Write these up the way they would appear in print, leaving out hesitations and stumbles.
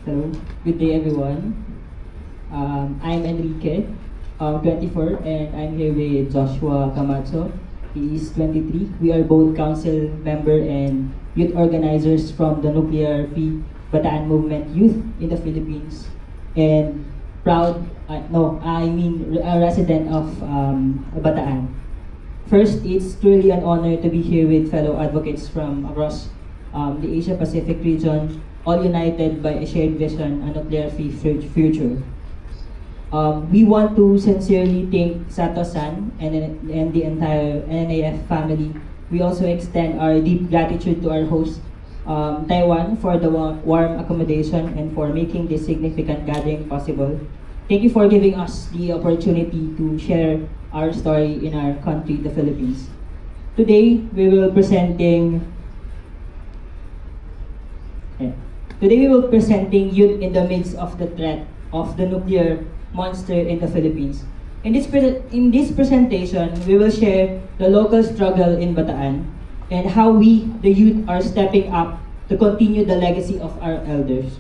So, good day everyone. I'm Enrique, 24, and I'm here with Joshua Camacho. He is 23. We are both council member and youth organizers from the Nuclear Free Bataan Movement Youth in the Philippines, and proud, a resident of Bataan. First, it's truly an honor to be here with fellow advocates from across the Asia Pacific region, all united by a shared vision, a nuclear-free future. We want to sincerely thank Sato-san and the entire NAF family. We also extend our deep gratitude to our host, Taiwan, for the warm accommodation and for making this significant gathering possible. Thank you for giving us the opportunity to share our story in our country, the Philippines. Today, we will presenting youth in the midst of the threat of the nuclear monster in the Philippines. In this presentation, we will share the local struggle in Bataan and how we, the youth, are stepping up to continue the legacy of our elders.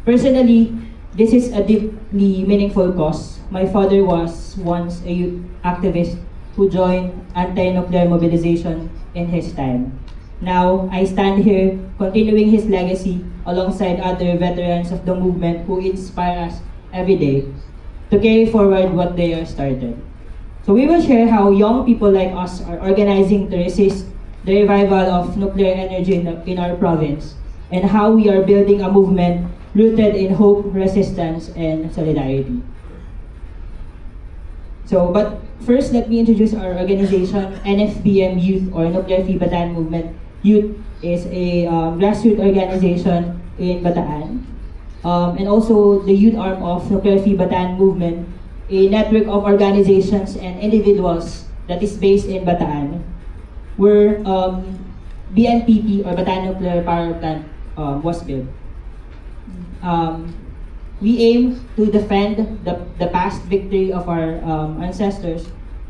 Personally, this is a deeply meaningful cause. My father was once a youth activist who joined anti-nuclear mobilization in his time. Now, I stand here continuing his legacy alongside other veterans of the movement who inspire us every day to carry forward what they have started. So we will share how young people like us are organizing to resist the revival of nuclear energy in our province, and how we are building a movement rooted in hope, resistance, and solidarity. But first, let me introduce our organization, NFBM Youth, or Nuclear Free Bataan Movement Youth, is a grassroots organization in Bataan, and also the youth arm of Nuclear Free Bataan Movement, a network of organizations and individuals that is based in Bataan, where BNPP, or Bataan Nuclear Power Plant, was built. We aim to defend the past victory of our ancestors,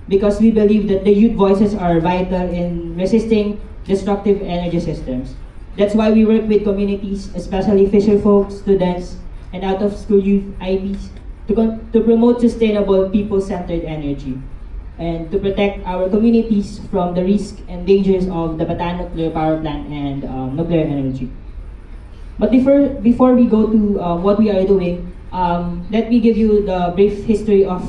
because we believe that the youth voices are vital in resisting destructive energy systems. That's why we work with communities, especially fisher folk, students, and out-of-school youth IPs, to promote sustainable, people-centered energy and to protect our communities from the risk and dangers of the Bataan Nuclear Power Plant and nuclear energy. But before we go to what we are doing, let me give you the brief history of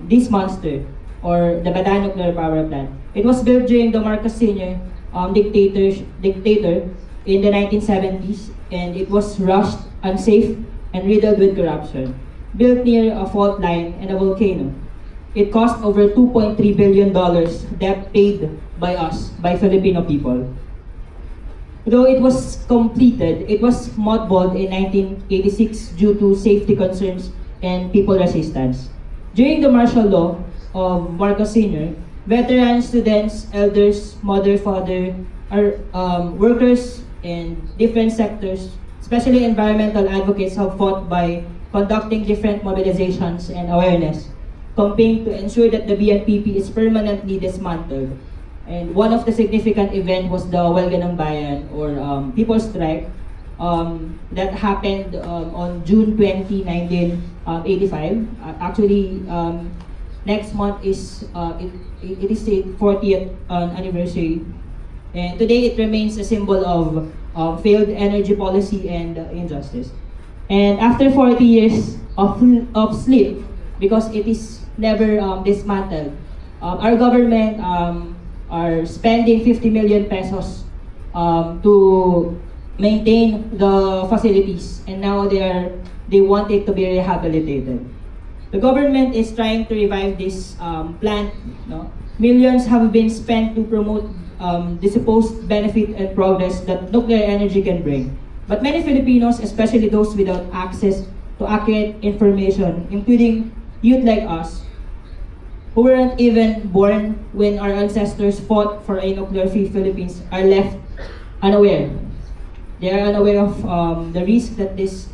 this monster, or the Bataan Nuclear Power Plant. It was built during the Marcos Sr. Dictator in the 1970s, and it was rushed, unsafe, and riddled with corruption. Built near a fault line and a volcano. It cost over $2.3 billion, debt paid by us, by Filipino people. Though it was completed, it was mothballed in 1986 due to safety concerns and people resistance. During the martial law of Marcos Sr., veterans, students, elders, mother, father, workers in different sectors, especially environmental advocates, have fought by conducting different mobilizations and awareness campaign to ensure that the BNPP is permanently dismantled. And one of the significant events was the Huelga ng Bayan, or People's Strike, that happened on June 20, 1985. Actually, next month is it is the 40th anniversary, and today it remains a symbol of failed energy policy and injustice. And after 40 years of sleep, because it is never dismantled, our government are spending 50 million pesos to maintain the facilities, and now they want it to be rehabilitated. The government is trying to revive this plant. No? Millions have been spent to promote the supposed benefit and progress that nuclear energy can bring. But many Filipinos, especially those without access to accurate information, including youth like us, who weren't even born when our ancestors fought for a nuclear-free Philippines, are left unaware. They are unaware of the risk that this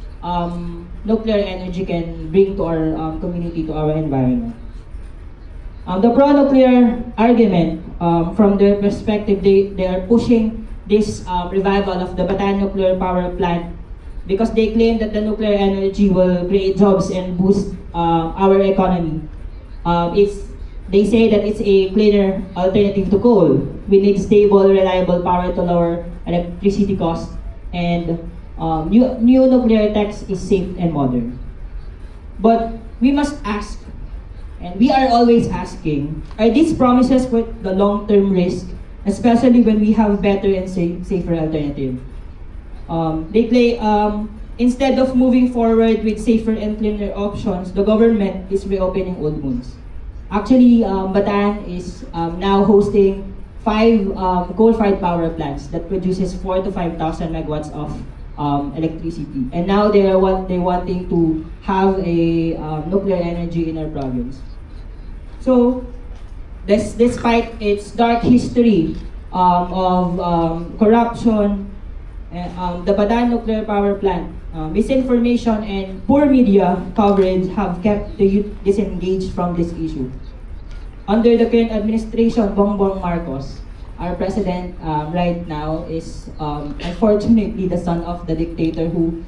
nuclear energy can bring to our community, to our environment. The pro-nuclear argument, from their perspective, they are pushing this revival of the Bataan Nuclear Power Plant because they claim that the nuclear energy will create jobs and boost our economy. They say that it's a cleaner alternative to coal. We need stable, reliable power to lower electricity costs, and new nuclear tech is safe and modern. But we must ask, and we are always asking, are these promises worth the long-term risk, especially when we have better and safer alternative? Instead of moving forward with safer and cleaner options, the government is reopening old wounds. Actually, Bataan is now hosting 5 coal-fired power plants that produces 4 to 5,000 megawatts of electricity. And now they're wanting to have a nuclear energy in our province. So, despite its dark history of corruption, the Bataan nuclear power plant, misinformation and poor media coverage have kept the youth disengaged from this issue. Under the current administration, Bongbong Marcos, our president right now is unfortunately the son of the dictator who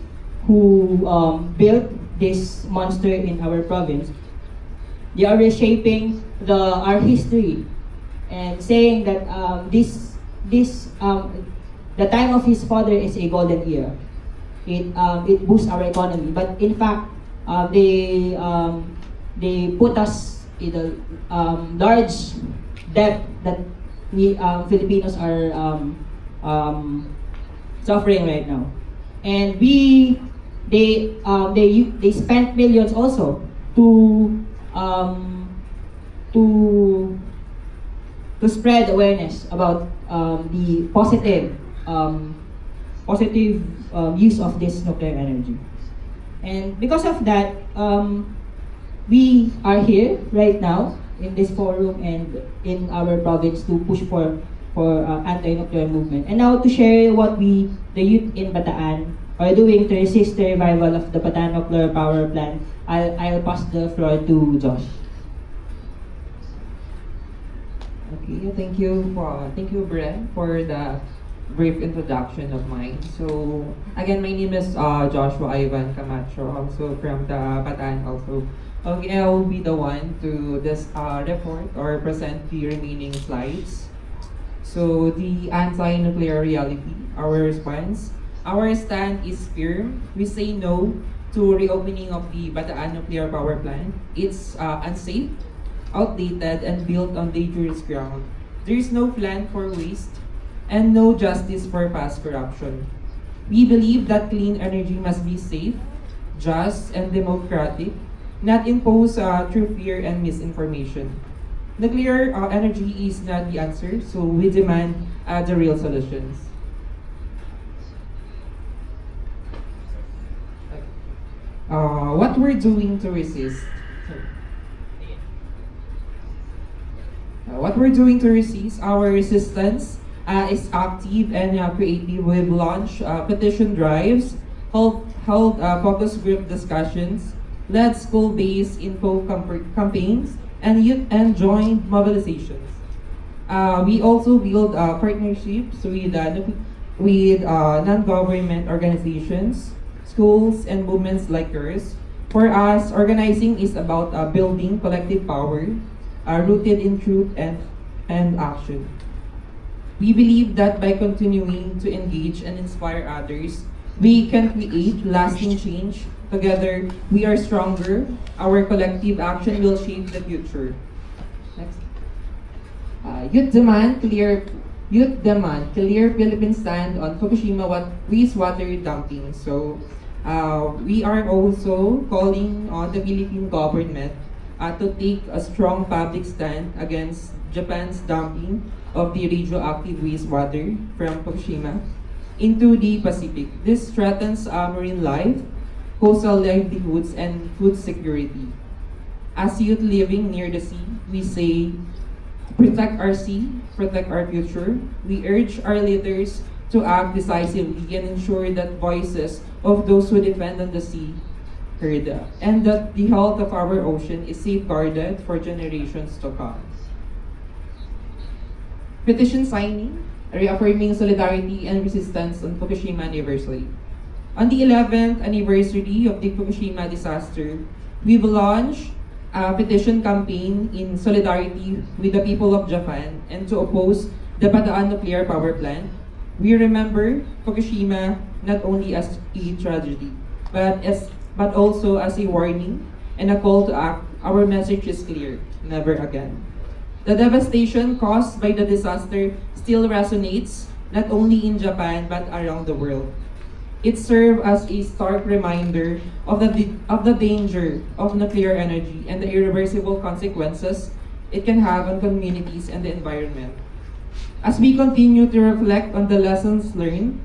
built this monster in our province. They are reshaping our history and saying that the time of his father is a golden era. It boosts our economy, but in fact, they put us in a large debt that we Filipinos are suffering right now, and they spent millions also to spread awareness about the positive use of this nuclear energy. And because of that, we are here right now in this forum and in our province to push for anti-nuclear movement. And now to share what the youth in Bataan are doing to resist the revival of the Bataan nuclear power plant, I'll pass the floor to Josh. Okay, thank you, Bren, for the brief introduction of mine. So, again, my name is Joshua Ivan Camacho, also from the Bataan also. Okay, I will be the one to report or present the remaining slides. So, the anti-nuclear reality, our response. Our stand is firm. We say no to reopening of the Bataan nuclear power plant. It's unsafe, outdated, and built on dangerous ground. There is no plan for waste and no justice for past corruption. We believe that clean energy must be safe, just, and democratic, not imposed through fear and misinformation. Nuclear energy is not the answer, so we demand the real solutions. What we're doing to resist. What we're doing to resist, our resistance is active and creative. We've launched petition drives, held focus group discussions, led school-based info campaigns, and youth and joint mobilizations. We also build partnerships with non-government organizations, schools, and movements like yours. For us, organizing is about building collective power, rooted in truth and action. We believe that by continuing to engage and inspire others, we can create lasting change. Together, we are stronger. Our collective action will shape the future. Next. Youth demand clear Philippine stand on Fukushima wastewater dumping. So, we are also calling on the Philippine government to take a strong public stand against Japan's dumping of the radioactive wastewater from Fukushima into the Pacific. This threatens marine life, coastal livelihoods, and food security. As youth living near the sea, we say, protect our sea, protect our future. We urge our leaders to act decisively and ensure that voices of those who depend on the sea heard, and that the health of our ocean is safeguarded for generations to come. Petition signing, reaffirming solidarity and resistance on Fukushima anniversary. On the 11th anniversary of the Fukushima disaster, we've launched a petition campaign in solidarity with the people of Japan and to oppose the Bataan nuclear power plant. We remember Fukushima not only as a tragedy, but also as a warning and a call to act. Our message is clear: never again. The devastation caused by the disaster still resonates not only in Japan but around the world. It served as a stark reminder of the danger of nuclear energy and the irreversible consequences it can have on communities and the environment. As we continue to reflect on the lessons learned,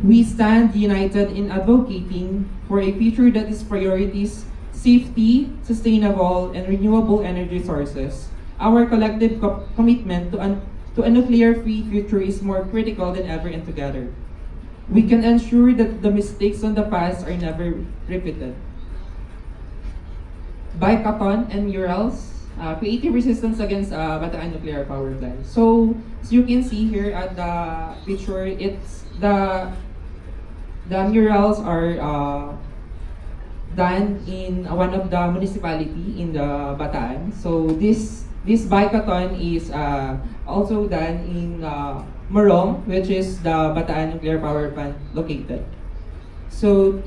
we stand united in advocating for a future that is priorities safety, sustainable, and renewable energy sources. Our collective commitment to a nuclear-free future is more critical than ever, and together we can ensure that the mistakes of the past are never repeated. Bikathon and murals, creative resistance against Bataan nuclear power plant. So, as you can see here at the picture, it's the murals are done in one of the municipality in the Bataan. So this bikathon is also done in Morong, which is the Bataan nuclear power plant located. So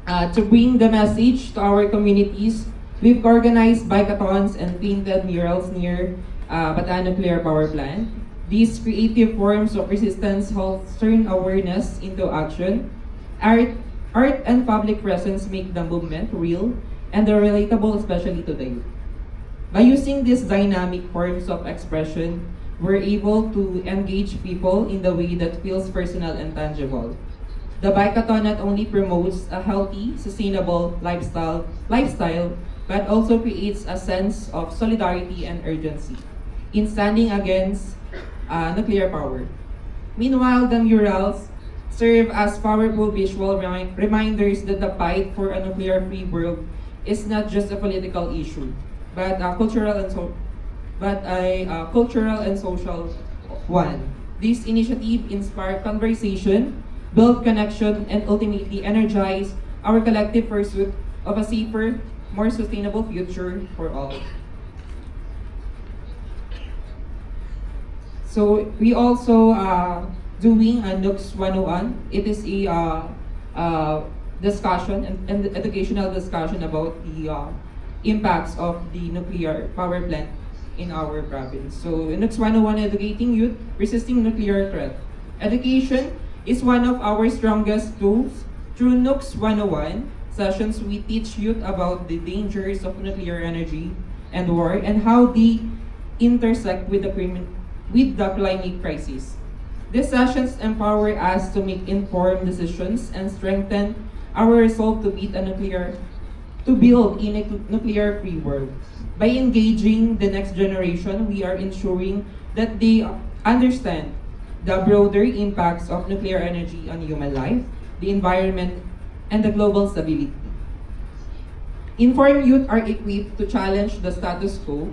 to bring the message to our communities, we've organized bikathons and painted murals near Bataan nuclear power plant. These creative forms of resistance help turn awareness into action. Art and public presence make the movement real and they're relatable, especially today. By using these dynamic forms of expression, we're able to engage people in the way that feels personal and tangible. The Bikathon not only promotes a healthy, sustainable lifestyle, but also creates a sense of solidarity and urgency in standing against nuclear power. Meanwhile, the murals serve as powerful visual reminders that the fight for a nuclear-free world is not just a political issue, but a cultural and social one. This initiative inspire conversation, build connection, and ultimately energize our collective pursuit of a safer, more sustainable future for all. So we also doing a NUX 101. It is a discussion and educational discussion about the impacts of the nuclear power plant in our province. So NUX 101, educating youth resisting nuclear threat. Education is one of our strongest tools. Through NUX 101 sessions, we teach youth about the dangers of nuclear energy and war and how they intersect with the climate crisis. These sessions empower us to make informed decisions and strengthen our resolve to build a nuclear-free world. By engaging the next generation, we are ensuring that they understand the broader impacts of nuclear energy on human life, the environment, and the global stability. Informed youth are equipped to challenge the status quo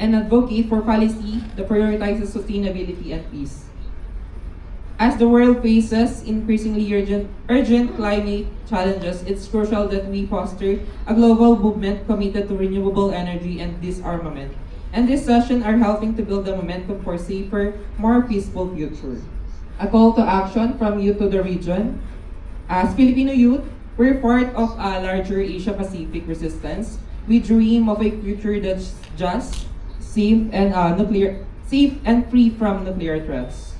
and advocate for policy that prioritizes sustainability and peace. As the world faces increasingly urgent climate challenges, it's crucial that we foster a global movement committed to renewable energy and disarmament. And this session are helping to build the momentum for safer, more peaceful future. A call to action from youth to the region. As Filipino youth, we're part of a larger Asia-Pacific resistance. We dream of a future that's just, safe, and free from nuclear threats.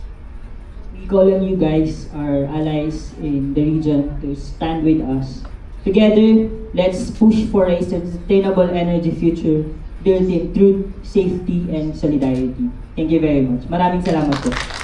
We call on you guys, our allies in the region, to stand with us. Together, let's push for a sustainable energy future built in truth, safety, and solidarity. Thank you very much. Maraming salamat po.